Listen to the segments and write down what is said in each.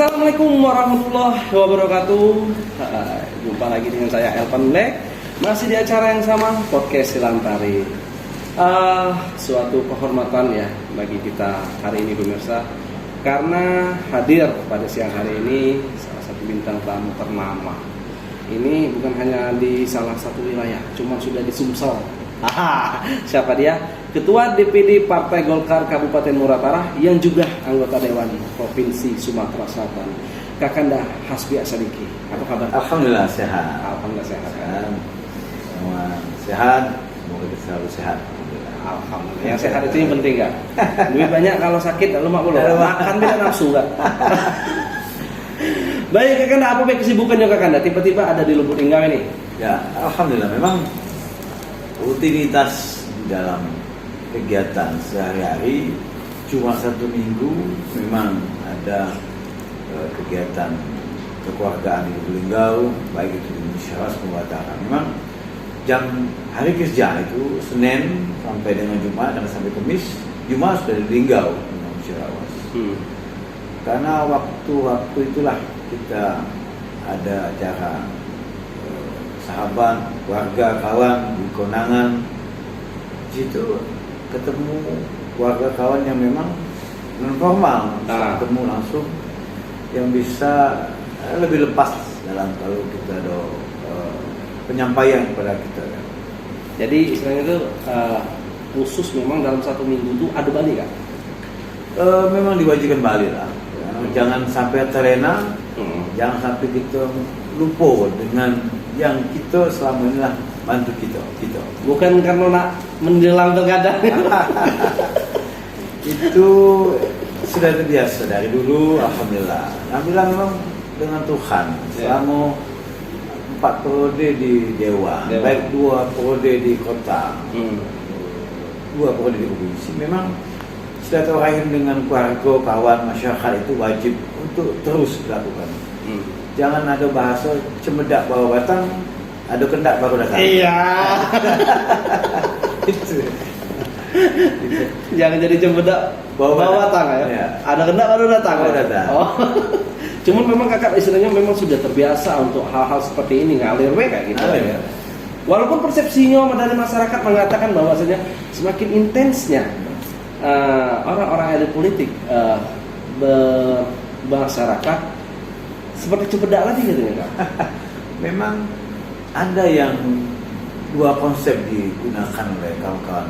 Assalamualaikum warahmatullahi wabarakatuh. Jumpa lagi dengan saya Elvan Black. Masih di acara yang sama, Podcast Silantari. Suatu kehormatan ya bagi kita hari ini pemirsa, karena hadir pada siang hari ini salah satu bintang tamu ternama. Ini bukan hanya di salah satu wilayah, cuma sudah di Sumsel. Siapa dia? Ketua DPD Partai Golkar Kabupaten Muratara yang juga anggota Dewan Provinsi Sumatera Selatan, Kakanda Hasbi Asadiki. Apa kabar? Alhamdulillah sehat. Alhamdulillah sehat. Semua sehat, semoga kita selalu sehat. Alhamdulillah. Yang sehat itu yang penting kan? Duit banyak kalau sakit lalu makan bila nafsu kan? Baik Kakanda, apa kesibukannya Kakanda? Tiba-tiba ada di Lubuk Linggau ini. Ya, alhamdulillah memang rutinitas dalam kegiatan sehari-hari cuma satu minggu memang ada kegiatan kekeluargaan di Lubuk Linggau, baik itu di Musyawarah Muratara. Memang jam hari kerja itu Senin sampai dengan Jumat dan sampai Kamis, Jumat sudah di Linggau Musyawarah. Karena waktu-waktu itulah kita ada acara sahabat, keluarga, kawan di konangan. Di situ ketemu keluarga kawan yang memang non formal, ketemu langsung yang bisa lebih lepas dalam kalau kita ada penyampaian kepada kita. Jadi istilahnya itu khusus memang dalam satu minggu itu ada balik kan? Memang diwajibkan balik lah. Jangan sampai terlena, jangan sampai kita lupa dengan yang kita selama ini lah bantu kita. Bukan karena nak menjelang pilkada. Itu sudah terbiasa dari dulu, alhamdulillah. Alhamdulillah memang dengan Tuhan selama 4 periode di Dewan, baik 2 periode di kota, 2 periode di provinsi, memang silaturahim dengan keluarga, kawan, masyarakat itu wajib untuk terus dilakukan. Jangan ada bahasa cemedak bawa batang, ada kendak baru datang. Iya. Itu. Jangan jadi cemedak bawa batang ya. Iya. Ada kendak baru datang. Oh. Cuman memang kakak istilahnya memang sudah terbiasa untuk hal-hal seperti ini, ngalir kayak gitu ya. Walaupun persepsinya dari masyarakat mengatakan bahwasanya semakin intensnya orang-orang elit politik bermasyarakat seperti cepedak lagi gitu ya Kak. Memang ada yang dua konsep digunakan oleh kawan-kawan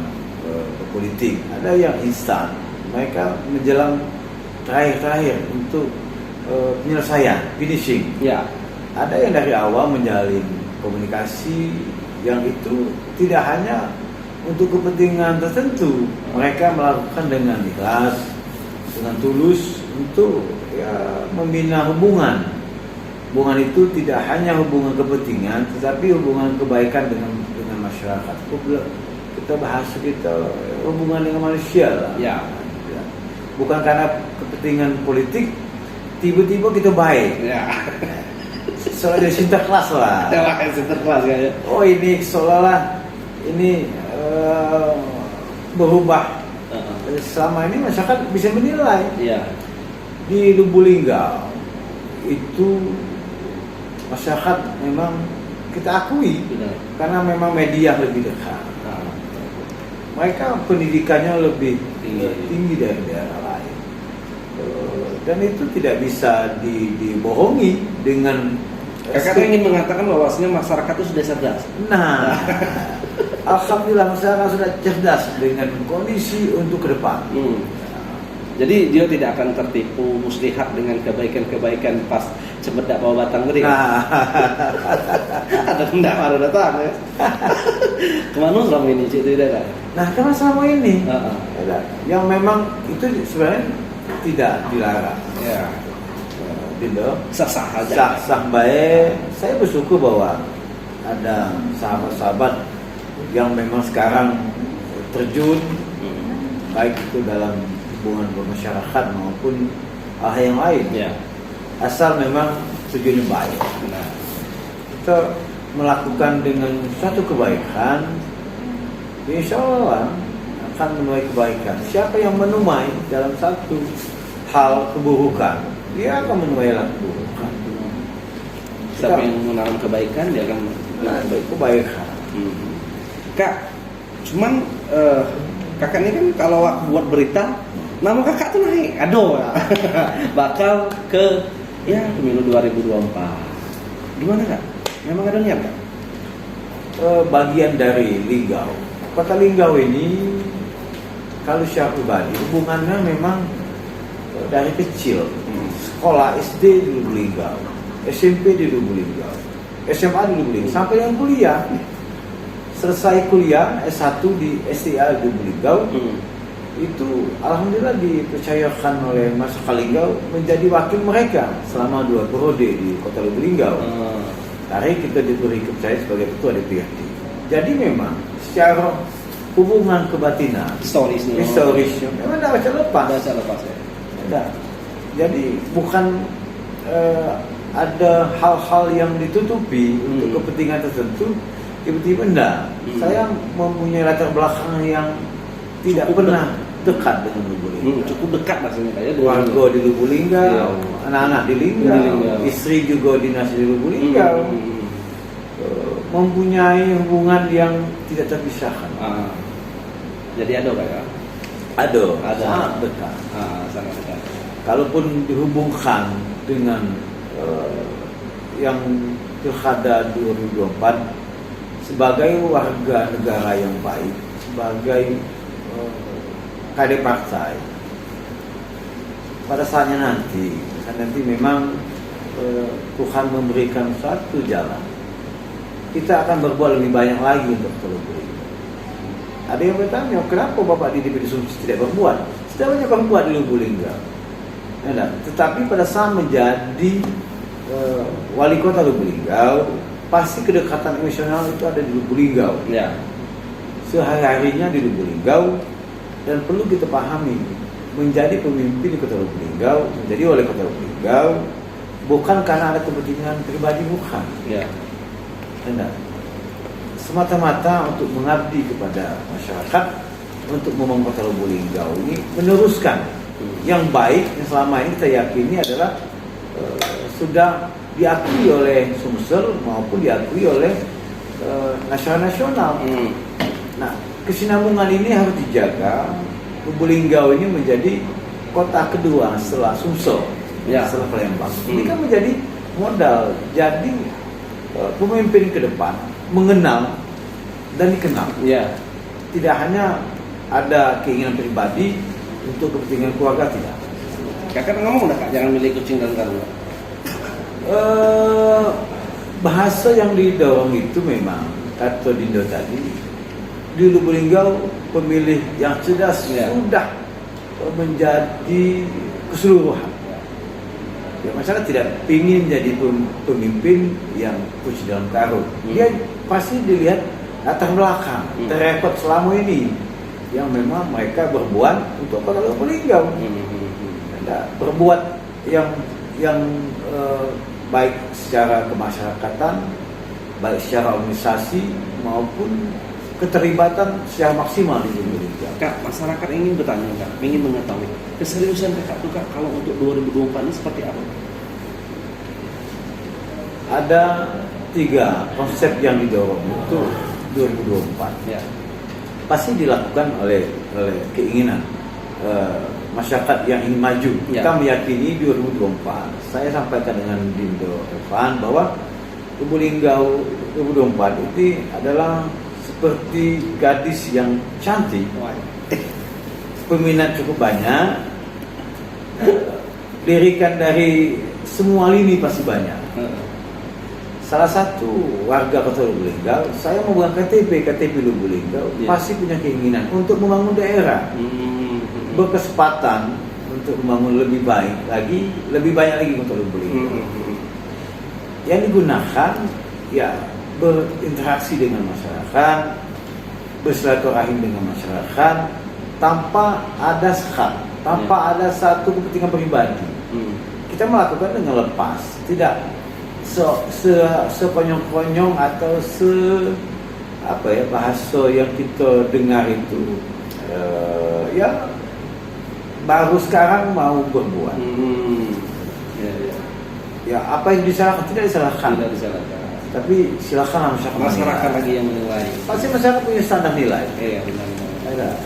politik. Ada yang instan, mereka menjelang terakhir untuk penyelesaian, finishing. Ya. Ada yang dari awal menjalin komunikasi yang itu tidak hanya untuk kepentingan tertentu, mereka melakukan dengan ikhlas, dengan tulus untuk membina hubungan. Hubungan itu tidak hanya hubungan kepentingan, tetapi hubungan kebaikan dengan masyarakat. Kita bahasa kita hubungan dengan manusia lah. Ya. Bukan karena kepentingan politik tiba-tiba kita baik. Ya. Soalnya sinterklas lah. Sinterklas kayaknya. Oh ini seolah-olah ini berubah. Selama ini masyarakat bisa menilai. Iya. Di Lubuk Linggau itu masyarakat memang kita akui. Benar. Karena memang media lebih dekat. Mereka pendidikannya lebih tinggi dari daerah lain. Dan itu tidak bisa dibohongi dengan. Kakak ingin mengatakan bahwasanya masyarakat itu sudah cerdas. Nah, alhamdulillah masyarakat sudah cerdas dengan kondisi untuk ke depan. Jadi dia tidak akan tertipu muslihat dengan kebaikan-kebaikan pas cemedak bawa batang beri. Nah. Ada hendak baru datang ya. Kemana selama ini Cik tidak? Nah, karena selama ini yang memang itu sebenarnya tidak dilarang. Ya. Sah-sah aja. Sah baik. Saya bersyukur bahwa ada sahabat-sahabat yang memang sekarang terjun baik itu dalam hubungan bermasyarakat maupun hal yang lain. Ya. Asal memang tujuannya baik. Nah, kita melakukan dengan satu kebaikan, insya Allah akan menuai kebaikan. Siapa yang menuai dalam satu hal keburukan, dia akan menuai keburukan. Siapa yang menanam kebaikan dia akan kebaikan. Kak, cuman kakak ini kan kalau buat berita nama kakak tuh naik, aduh bakal ke pemilu 2024. Gimana kak? Memang ada niat kak? Bagian dari Linggau. Kota Linggau ini kalau secara pribadi hubungannya memang dari kecil. Sekolah SD di Lubuk Linggau, SMP di Lubuk Linggau, SMA di Lubuk Linggau, sampai yang kuliah. Selesai kuliah S1 di STA di Lubuk Linggau, itu alhamdulillah dipercayakan oleh masyarakat Linggau menjadi wakil mereka selama 2 periode di Kota Lubuk Linggau. Hari kita diberi kepercayaan sebagai ketua DPRD. Jadi memang secara hubungan kebatinan historisnya memang tidak bisa lepas ya. Tidak. Jadi bukan ada hal-hal yang ditutupi untuk kepentingan tertentu. Tiba-tiba enggak. Saya mempunyai latar belakang yang tidak pernah dekat dengan Lubuk Linggau. Cukup dekat maksudnya kayak keluarga di Lubuk Linggau, anak-anak di Linggau, istri juga dinas di Lubuk Linggau. Mempunyai hubungan yang tidak terpisahkan. Jadi ada kak ya? Ada. Sangat dekat. Sangat dekat. Kalaupun dihubungkan dengan yang pilkada 2024 sebagai warga negara yang baik, sebagai kader partai, pada saatnya nanti memang Tuhan memberikan suatu jalan. Kita akan berbuat lebih banyak lagi untuk Lubuk Linggau. Ada yang bertanya, kenapa Bapak di DPD Sumsel tidak berbuat? Sudah banyak berbuat di Lubuk Linggau. Tetapi pada saat menjadi wali kota Lubuk Linggau, pasti kedekatan emosional itu ada di Lubuk Linggau. Ya. Sehari-harinya di Lubuk Linggau, dan perlu kita pahami, menjadi pemimpin di Kota Lubuk Linggau, menjadi wali kota Lubuk Linggau, bukan karena ada kepentingan pribadi, bukan. Ya. Semata-mata untuk mengabdi kepada masyarakat, untuk membangun Kota Lubuk Linggau ini meneruskan yang baik yang selama ini kita yakini adalah sudah diakui oleh Sumsel maupun diakui oleh nasional. Nah, kesinambungan ini harus dijaga. Lubuk Linggau ini menjadi kota kedua setelah Sumsel, setelah Palembang. Ini kan menjadi modal. Jadi pemimpin ke depan mengenal dan dikenal. Tidak hanya ada keinginan pribadi untuk kepentingan keluarga, tidak. Kakak ngomong udah kak, jangan milih kucing dan karung. Bahasa yang didorong itu memang kata Dindo tadi, di Lubuk Linggau pemilih yang cerdas sudah menjadi keseluruhan. Ya, masyarakat tidak ingin jadi pemimpin yang kucing dalam karung. Dia pasti dilihat latar belakang, terrekod selama ini yang memang mereka berbuat untuk Kota Lubuk Linggau. Berbuat yang baik secara kemasyarakatan, baik secara organisasi maupun keterlibatan secara maksimal di Lubuk Linggau. Kak, masyarakat ingin bertanya kak, ingin mengetahui keseriusan kakak tuh kak kalau untuk 2024 ini seperti apa? Ada 3 konsep yang didorong untuk 2024. Pasti dilakukan oleh keinginan masyarakat yang ingin maju. Kita meyakini 2024. Saya sampaikan dengan Dindo Evan bahwa Lubuk Linggau 2024 itu adalah seperti gadis yang cantik, peminat cukup banyak, lirikan dari semua lini pasti banyak. Salah satu warga Kota Lubuk Linggau, saya membuat KTP Lubuk Linggau, pasti punya keinginan untuk membangun daerah, berkesempatan untuk membangun lebih baik lagi, lebih banyak lagi Kota Lubuk Linggau. Yang digunakan berinteraksi dengan masyarakat, bersilaturahim dengan masyarakat, tanpa ada sekat, tanpa ada satu kepentingan pribadi. Kita melakukan dengan lepas, tidak sekonyong-konyong atau bahasa yang kita dengar itu baru sekarang mau berbuat. Ya apa yang disalahkan tidak disalahkan. Tidak disalahkan. Tapi silakan Masyarakat lagi yang menilai. Pasti masyarakat punya standar nilai. Iya benar. Ada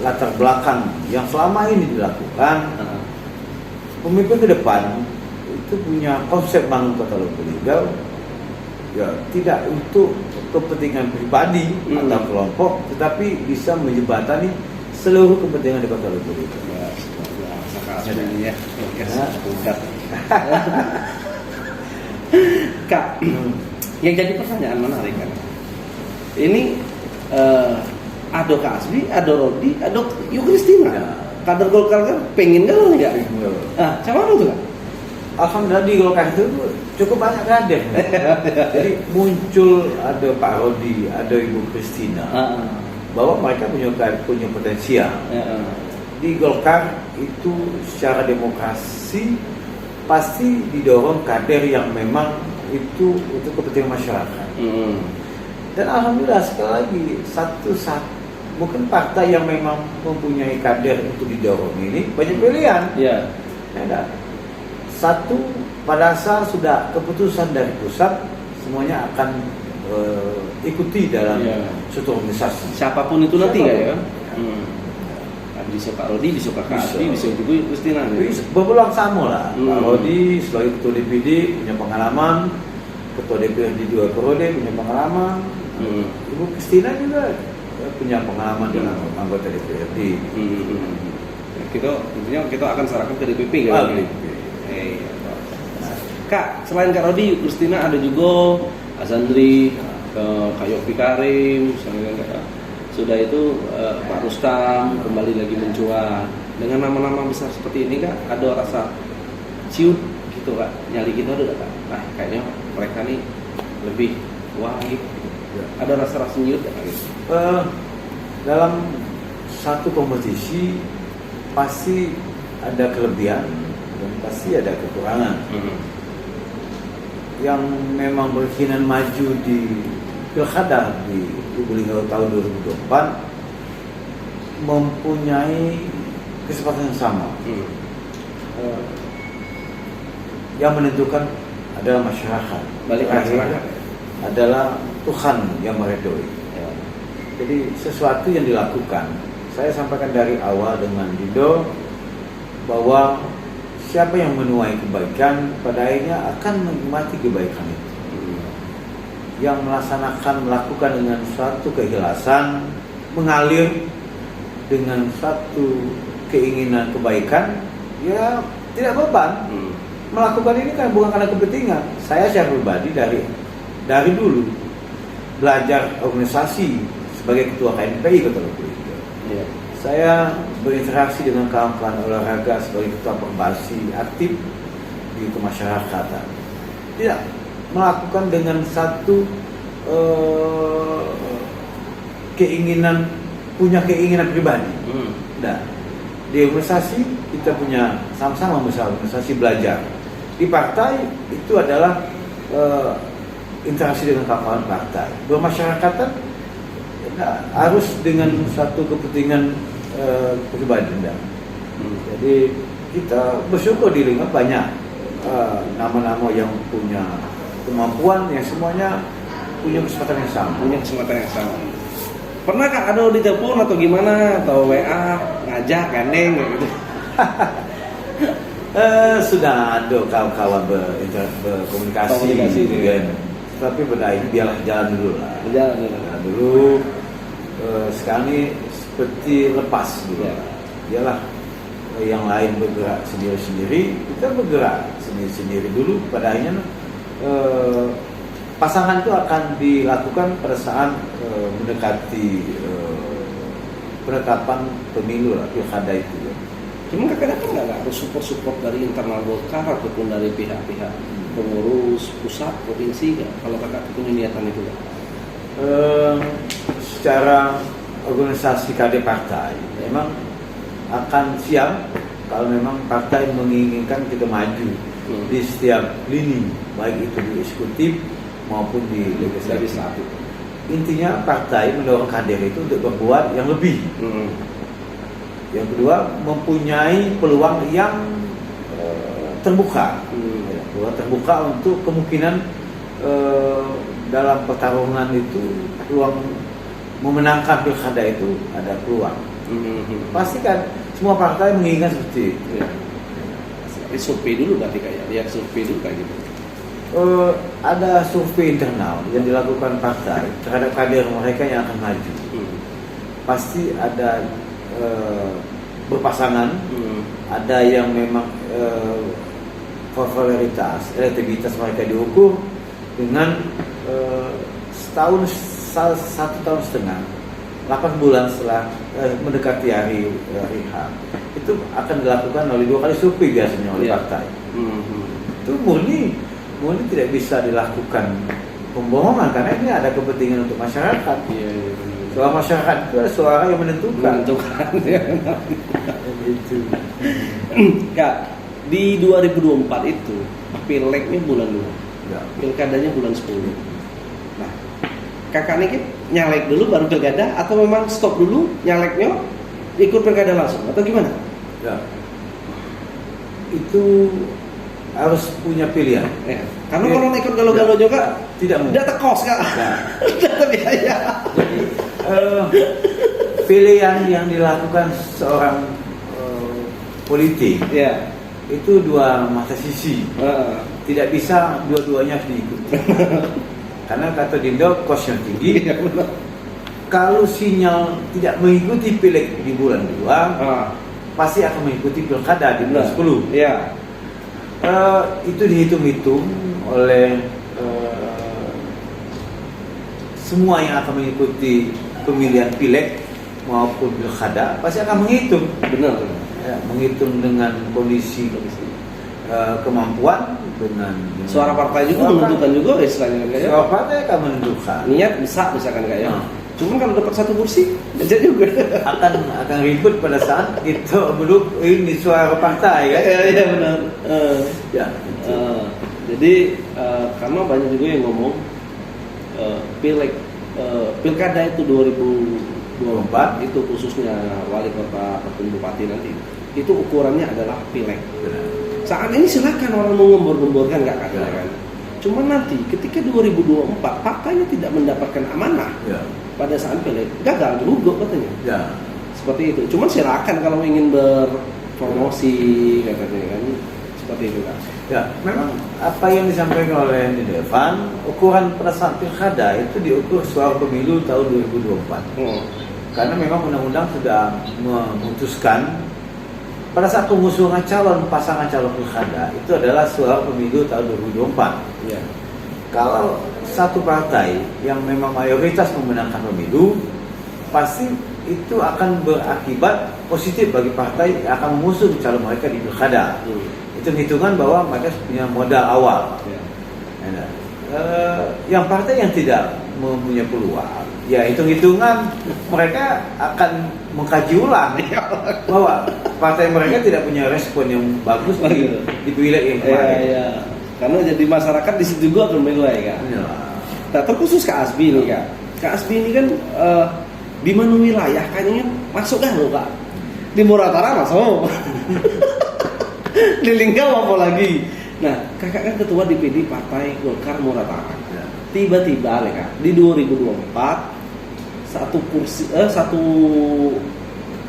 latar belakang yang selama ini dilakukan. Pemimpin ke depan itu punya konsep bangun Kota Lubuk ya tidak untuk kepentingan pribadi atau kelompok, tetapi bisa menjembatani seluruh kepentingan di Kota Lubuk. Ya, Kak, yang jadi pertanyaan menarik kan, ini Ado Kasbi, Ado Rodi, Ado Yukristina, kader Golkar kan pengen gak lo enggak? Ah, sama lo tuh Kak? Alhamdulillah di Golkar itu cukup banyak kader. Jadi muncul ada Pak Rodi, ada Ibu Kristina, bahwa mereka punya potensial. Di Golkar itu secara demokrasi pasti didorong kader yang memang itu untuk kepentingan masyarakat. Dan alhamdulillah sekali lagi satu bukan partai yang memang mempunyai kader untuk didorong ini banyak pilihan. Ada satu pada saat sudah keputusan dari pusat semuanya akan ikuti dalam suatu organisasi. Siapapun itu nanti ya. Bisa Pak Rodi, bisa Pak Kasbi, bisa Ibu Kristina. Berulang sama lah. Pak Rodi sebagai ketua DPD punya pengalaman, ketua DPRD 2 periode punya pengalaman. Ibu Kristina juga punya pengalaman dalam anggota DPRD. Kita akan serahkan ke DPP kan? Kak, selain Kak Rodi, Kristina ada juga Azandri, Kak Yofi Karim, sudah itu Pak Rustam kembali lagi mencuat. Dengan nama-nama besar seperti ini Kak, ada rasa ciut gitu Kak, nyali gitu ada Kak? Nah kayaknya mereka nih lebih wah gitu. Ada rasa ciut Kak gitu? Dalam satu kompetisi pasti ada kelebihan dan pasti ada kekurangan. Yang memang berkeinginan maju di Pilkada di Lubuk tahun 2024 mempunyai kesempatan yang sama. Yang menentukan adalah masyarakat. Balik masyarakat adalah Tuhan yang meridhoi. Jadi sesuatu yang dilakukan, saya sampaikan dari awal dengan Dido bahwa siapa yang menuai kebaikan pada akhirnya akan menikmati kebaikan itu. Yang melakukan dengan suatu keikhlasan, mengalir dengan satu keinginan kebaikan, ya tidak beban. Melakukan ini kan bukan karena kepentingan. Saya secara pribadi dari dulu belajar organisasi sebagai ketua KNPI Kota Lubuk. Saya berinteraksi dengan kawan-kawan olahraga sebagai ketua Perbasi aktif di kemasyarakatan. Tidak melakukan dengan satu punya keinginan pribadi. Nah, di organisasi kita punya sama-sama besar organisasi belajar. Di partai itu adalah interaksi dengan kawan-kawan partai. Bermasyarakatan harus dengan satu kepentingan pribadi. Jadi kita bersyukur di lingkup banyak nama-nama yang punya kemampuan yang semuanya punya kesempatan yang sama. Pernah Kak ada di telepon atau gimana atau WA ngajak gandeng gitu? Sudah ada kawan-kawan berkomunikasi kan. Tapi pada ini biarlah jalan dulu lah. Jalan dulu. Sekarang ini seperti lepas dulu. Biarlah yang lain bergerak sendiri-sendiri, kita bergerak sendiri-sendiri dulu. Pada akhirnya pasangan itu akan dilakukan pada saat mendekati penetapan pemilu lah, pilkada itu. Cuma kadang-kadang nggak harus support dari internal Golkar ataupun dari pihak-pihak pengurus pusat, provinsi, kalau kakak punya niatan itu kan? Secara organisasi KD partai memang akan siap kalau memang partai menginginkan kita maju di setiap lini, baik itu di eksekutif maupun di legislatif. Intinya partai mendorong kader itu untuk berbuat yang lebih. Yang kedua, mempunyai peluang yang terbuka. terbuka untuk kemungkinan dalam pertarungan itu peluang memenangkan pilkada itu ada peluang. Pasti kan semua partai menginginkan seperti itu. Ya. Survei dulu berarti kayak lihat survei dulu kayak gitu. Ada survei internal yang dilakukan partai terhadap kader mereka yang akan maju. Pasti ada berpasangan, ada yang memang popularitas, elektabilitas mereka diukur dengan satu tahun setengah, 8 bulan setelah mendekati hari H. Itu akan dilakukan oleh 2 kali survei biasanya oleh partai. Itu murni tidak bisa dilakukan pembohongan karena ini ada kepentingan untuk masyarakat. Suara masyarakat itu adalah suara yang menentukan. Ya. Gitu. Kak, di 2024 itu pileknya bulan 2, Ya. pilkadanya bulan 10. Nah, kakak ini nyalek dulu baru pilkada atau memang stop dulu nyaleknya ikut pilkada langsung atau gimana? Ya. Itu harus punya pilihan. Ya. Karena kalau ikut galau-galau juga tidak mungkin. Data kos kak, data biaya. Jadi pilihan yang dilakukan seorang politik Ya. itu dua mata sisi. Tidak bisa dua-duanya harus diikuti. Karena kata Dindo kosnya tinggi. Iya, benar. Kalau sinyal tidak mengikuti pileg di bulan 2, pasti akan mengikuti pilkada di bulan 10. Iya. Itu dihitung-hitung oleh semua yang akan mengikuti pemilihan pileg maupun pilkada pasti akan menghitung. Benar. Ya, menghitung dengan kondisi kemampuan dengan Suara partai juga menentukan juga istilahnya kayak. Suara partai akan menentukan. Niat bisa misalkan kayak. Cuman kalau dapat 1 kursi aja juga akan ribut pada saat itu belum ini suara partai kan? Iya benar. Ya. Jadi karena banyak juga yang ngomong pilkada itu 2024 itu khususnya wali kota ataupun bupati nanti itu ukurannya adalah pileg. Saat ini silakan orang mau ngembor-gemborkan nggak kan? Cuma nanti ketika 2024 partainya tidak mendapatkan amanah pada saat pileg gagal juga katanya. Ya. Seperti itu. Cuma silakan kalau ingin berpromosi katanya kan seperti itu kan. Ya, memang apa yang disampaikan oleh Devan, ukuran pada saat pilkada itu diukur suara pemilu tahun 2024. Karena memang undang-undang sudah memutuskan pada saat pengusungan pasangan calon pilkada itu adalah suara pemilu tahun 2024. Ya. Kalau satu partai yang memang mayoritas memenangkan pemilu, pasti itu akan berakibat positif bagi partai yang akan mengusung calon mereka di pilkada. Itu hitungan bahwa mereka punya modal awal. Yang partai yang tidak mempunyai peluang, ya hitung-hitungan mereka akan mengkaji ulang bahwa partai mereka tidak punya respon yang bagus di pileg yang kemarin. Ya. Karena jadi masyarakat di situ juga akan menilai kan. Nah, terkhusus Kak Asbi nih Kak. Kak Asbi ini kan di mana wilayah kayaknya masuk kan loh Kak. Di Muratara masuk. Di Linggau apa lagi. Nah, kakak kan ketua DPD Partai Golkar Muratara. Tiba-tiba Kak, di 2024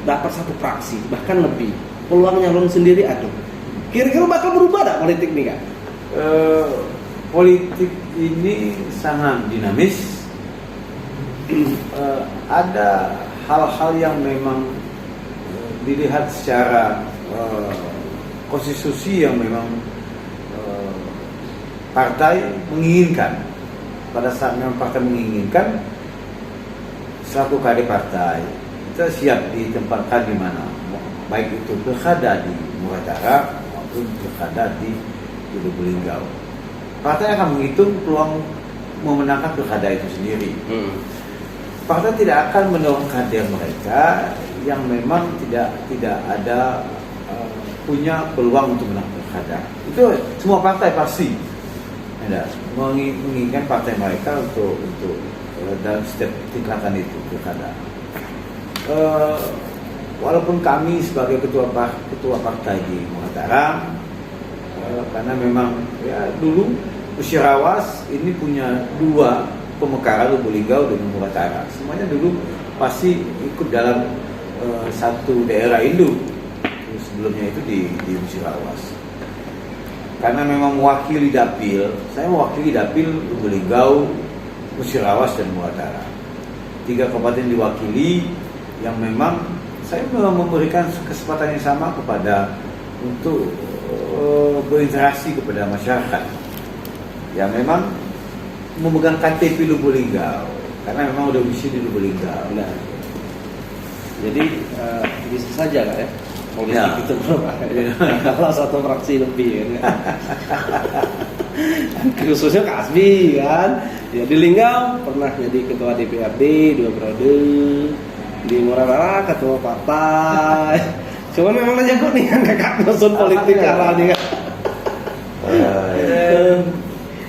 dapat satu fraksi bahkan lebih, peluang nyalon sendiri ada. Kira-kira bakal berubah tak politik nih Kak? Politik ini sangat dinamis. Ada hal-hal yang memang dilihat secara konstitusi yang memang partai menginginkan. Pada saat memang partai menginginkan, selaku kader partai kita siap ditempatkan di mana, baik itu pilkada di Muratara maupun pilkada di Lubuk Linggau. Partai akan menghitung peluang memenangkan pilkada itu sendiri. Partai tidak akan mendorong kader mereka yang memang tidak ada punya peluang untuk menang pilkada. Itu semua partai pasti ada menginginkan partai mereka untuk dalam setiap tingkatan itu pilkada. Walaupun kami sebagai ketua partai di Muratara karena memang ya dulu Musirawas ini punya dua pemekaran, Lubuk Linggau dan Muratara. Semuanya dulu pasti ikut dalam satu daerah induk. Sebelumnya itu di Musirawas. Karena memang mewakili dapil, saya mewakili dapil Lubuk Linggau, Musirawas dan Muratara. 3 kabupaten diwakili yang memang saya memberikan kesempatan yang sama kepada untuk berinteraksi kepada masyarakat yang memang memegang KTP Lubuk Linggau karena memang udah misi di Lubuk Linggau. Nah, jadi bisa saja lah ya politik Ya. itu kalau satu fraksi lebih kan. Khususnya Kasbi kan ya, di Linggau pernah jadi ketua DPRD 2 periode, di Muratara ketua partai. Cuman memang aja kok nih kan kakak nusun politik karena nih kan.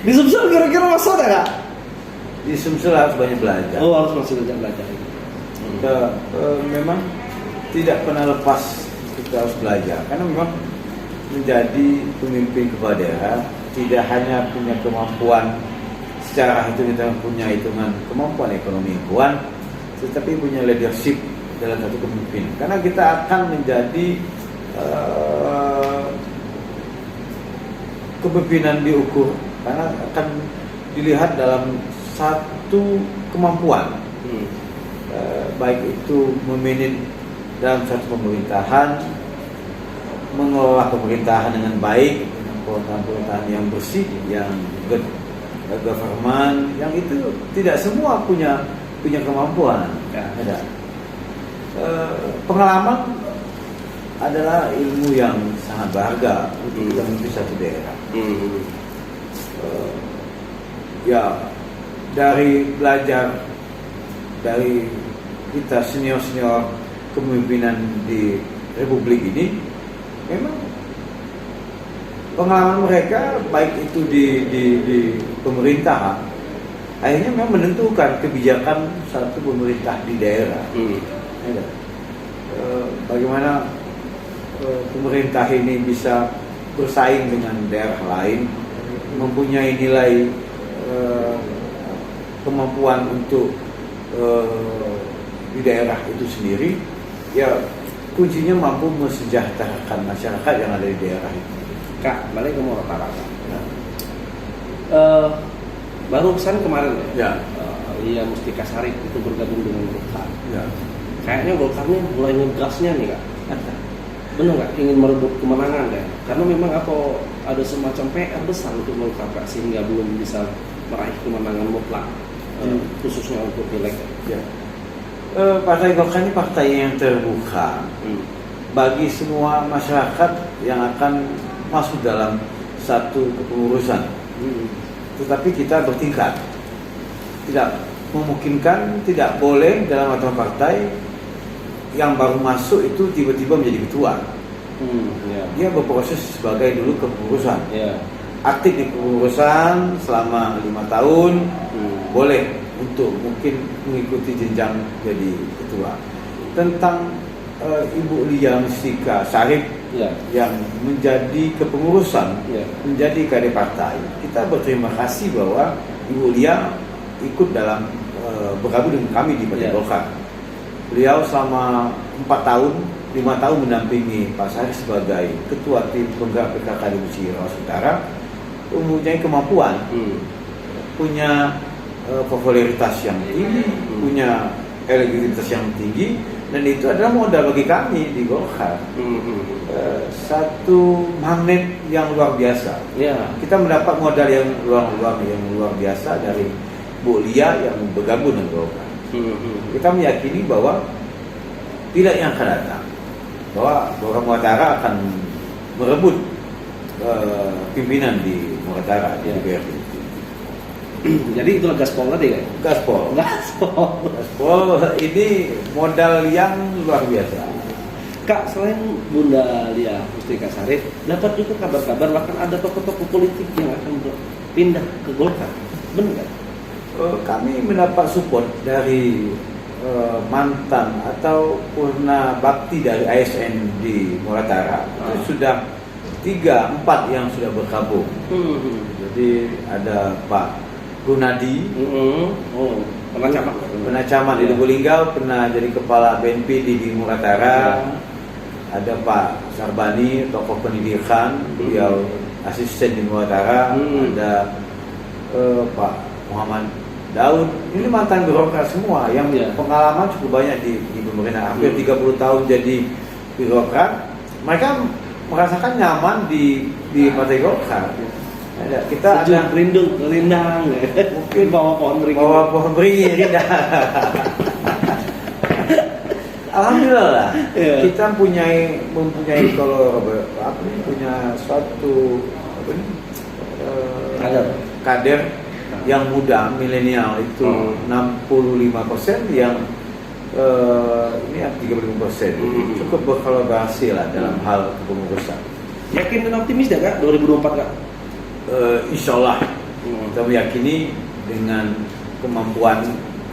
Di Sumsel kira-kira masuk ada nggak? Di Sumsel harus banyak belajar. Oh, harus masih belajar. Kita memang tidak pernah lepas kita harus belajar karena memang menjadi pemimpin kepala daerah tidak hanya punya kemampuan secara hitung-hitungan, punya hitungan kemampuan ekonomi lingkungan, tetapi punya leadership dalam satu kepemimpinan karena kita akan menjadi kepemimpinan diukur karena akan dilihat dalam satu kemampuan baik itu memanage dalam satu pemerintahan, mengelola pemerintahan dengan baik, pemerintahan yang bersih, yang good government, yang itu tidak semua punya kemampuan. Ada. Pengalaman adalah ilmu yang sangat berharga untuk kita memimpin satu daerah. Ya, dari belajar dari kita senior kepemimpinan di Republik ini, memang pengalaman mereka baik itu di pemerintahan akhirnya memang menentukan kebijakan satu pemerintah di daerah. Bagaimana pemerintah ini bisa bersaing dengan daerah lain, mempunyai nilai kemampuan untuk di daerah itu sendiri, ya kuncinya mampu mesejahterakan masyarakat yang ada di daerah itu. Kak, balik ke Muratara. Barusan kemarin Ya. Iya Mustika Sarip itu bergabung dengan Golkar. Ya. Kayaknya Golkarnya mulai ngegasnya nih Kak. Benar nggak ingin merebut kemenangan kan? Karena memang ada semacam PR besar untuk Golkar Kak, sehingga belum bisa meraih kemenangan mutlak khususnya untuk pileg. Ya. Partai Golkar ini partai yang terbuka bagi semua masyarakat yang akan masuk dalam satu kepengurusan. Tetapi kita bertingkat, tidak memungkinkan, tidak boleh dalam aturan partai yang baru masuk itu tiba-tiba menjadi ketua. Dia berproses sebagai dulu kepengurusan. Aktif di kepengurusan selama 5 tahun, boleh untuk mungkin mengikuti jenjang jadi ketua. Tentang Ibu Lia Mustika Sarip yang menjadi kepengurusan, menjadi kader partai, kita berterima kasih bahwa Ibu Lia ikut dalam bergabung dengan kami di Partai Golkar. Beliau selama 4 tahun, 5 tahun mendampingi Pak Sarip sebagai ketua tim penggerak PKK di Musirawas Utara, mempunyai kemampuan, punya popularitas yang tinggi, punya elektabilitas yang tinggi, dan itu adalah modal bagi kami di Golkar. Satu magnet yang luar biasa. Kita mendapat modal yang luar biasa dari Bu Lia yang bergabung dengan Golkar. Kita meyakini bahwa tidak yang akan datang, bahwa Golkar Muratara akan merebut pimpinan di Muratara di DPRD. Jadi itulah gaspol tadi kan? Gaspol ini modal yang luar biasa. Kak, selain Bunda Lia Mustika Sarip, dapat juga kabar-kabar bahkan ada tokoh-tokoh politik yang akan pindah ke Golkar, benar nggak? Kami mendapat support dari mantan atau purna bakti dari ASN di Muratara. Itu sudah 4 yang sudah bergabung. Jadi ada Pak Gunadi, Pernah camat di Lubuk Linggau, pernah jadi kepala BNP di Timur Utara. Ada Pak Sarbani, tokoh pendidikan, beliau asisten di Timur Utara. Ada Pak Muhammad Daud, ini mantan birokrat semua yang pengalaman cukup banyak di pemerintah, hampir 30 tahun jadi birokrat. Mereka merasakan nyaman di Partai Golkar. Kita ada rindang, mungkin bawa pohon beringin, rindang. Alhamdulillah, kita mempunyai kalau punya suatu kader yang muda, milenial itu 65%, yang ini 35%. Cukup berkolaborasi lah dalam hal kepengurusan. Yakin dan optimis dah Kak 2024 Kak? Insya Allah kita meyakini dengan kemampuan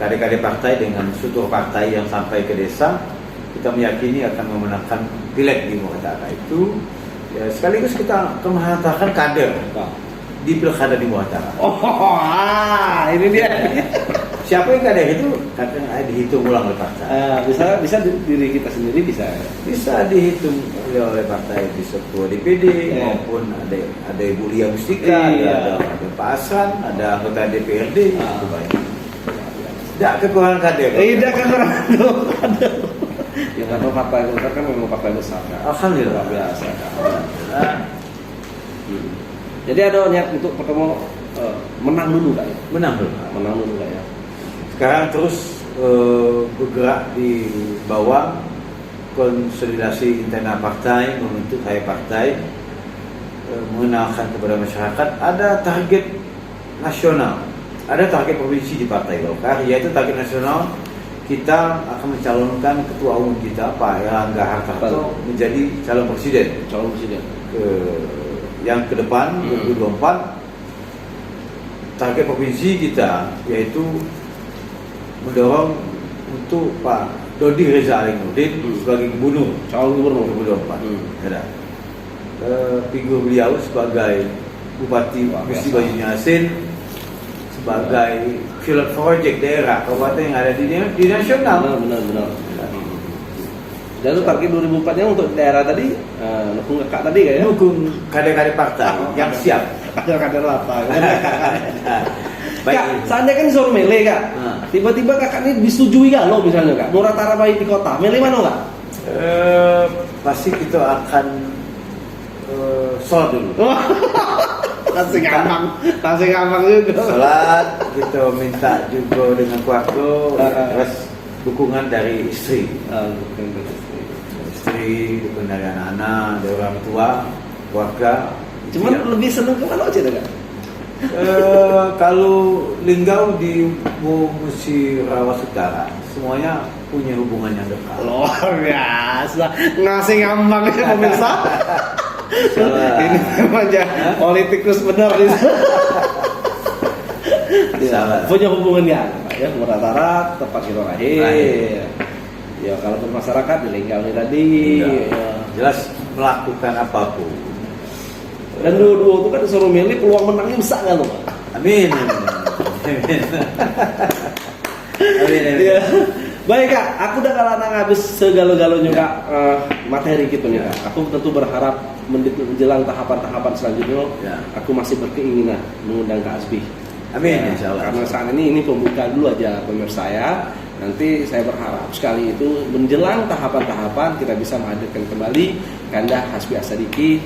kader-kader partai, dengan struktur partai yang sampai ke desa, kita meyakini akan memenangkan pileg di Muatara itu. Sekaligus kita akan menghantarkan kader di pilkada di Muatara. Ini dia. Siapa yang kader itu kadang dihitung ulang oleh partai. Bisa diri kita sendiri bisa dihitung oleh partai, bisa ketua DPD maupun ada Ibu Lia Mustika, ada Pak Asran, ada anggota DPRD. Itu banyak. Tidak kekurangan kader. Tidak kekurangan kader. Ya karena partai Golkar kan memang partai besar kan. Alhamdulillah. Luar biasa kan. Jadi ada niat untuk pertemu menang dulu Kak ya? Menang dulu Kak ya. Sekarang terus bergerak di bawah, konsolidasi internal partai, membentuk hai partai, mengenalkan kepada masyarakat. Ada target nasional, ada target provinsi di Partai Golkar, yaitu target nasional. Kita akan mencalonkan ketua umum kita Pak Erlangga Hartarto menjadi calon presiden. Yang ke depan 2024, target provinsi kita yaitu mendorong untuk Pak Dodi Reza Alinuddin sebagai calon gubernur 2024. Figur beliau sebagai Bupati Musi Bajunya Asin, sebagai pilot project daerah kabupaten yang ada di nasional. Benar. Dan target 2004 nya untuk daerah tadi, dukung kakak tadi kayak dukung kader-kader partai yang siap. Kader lapang. Kak, seandainya kan disuruh milih Kak, tiba-tiba kakak ini disetujui Kak lo misalnya Kak, Muratara baik di kota, milih mana Kak? Pasti kita akan sholat dulu. Masih gampang juga. Sholat, kita minta juga dengan keluarga, terus dukungan dari istri. Dukungan dari anak-anak, dari orang tua, keluarga. Cuman lebih seneng kemana aja Kak? Kalau Linggau di Musirawas Utara, semuanya punya hubungan yang dekat. Luar biasa, ngasih ngambang ya pemirsa. Ini memang politikus benar nih. Punya hubungan ya, Muratara tempat kita lahir. Ya kalau untuk masyarakat di Linggau ini tadi, jelas melakukan apapun. Dan dua-dua itu kan disuruh milih, peluang menangnya besar nggak lo? Amin. Ya. Baik Kak, aku udah kalah habis segalo-galonya Kak materi gitu nih Kak. Aku tentu berharap menjelang tahapan-tahapan selanjutnya, aku masih berkeinginan mengundang Kak Asbi. Amin. Insyaallah. Karena saat ini pembuka dulu aja pemirsa ya. Nanti saya berharap sekali itu menjelang tahapan-tahapan kita bisa menghadirkan kembali Kanda Hasbi Asadiki,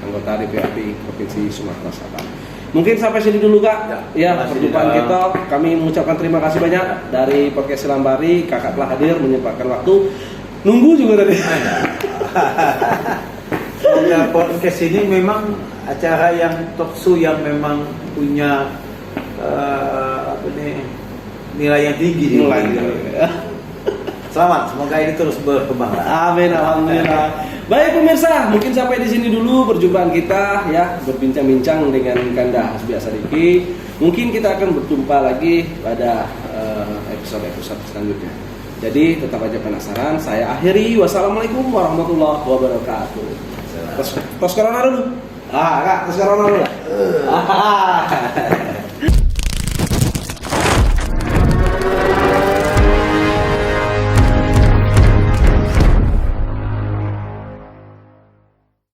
anggota DPRD Provinsi Sumatera Selatan. Mungkin sampai sini dulu Kak. Ya, perjumpaan kita. Kami mengucapkan terima kasih banyak dari Podcast Silambari. Kakak telah hadir menyempatkan waktu. Nunggu juga tadi. Podcast ini memang acara yang talkshow yang memang punya nilai yang tinggi. Selamat, semoga ini terus berkembang. Amin, alhamdulillah. Baik pemirsa, mungkin sampai di sini dulu perjumpaan kita ya, berbincang-bincang dengan Kanda Hasbi Asadiki. Mungkin kita akan berjumpa lagi pada episode-episode selanjutnya. Jadi tetap aja penasaran. Saya akhiri. Wassalamualaikum warahmatullahi wabarakatuh. Tos corona dulu. Kak, tos corona dulu.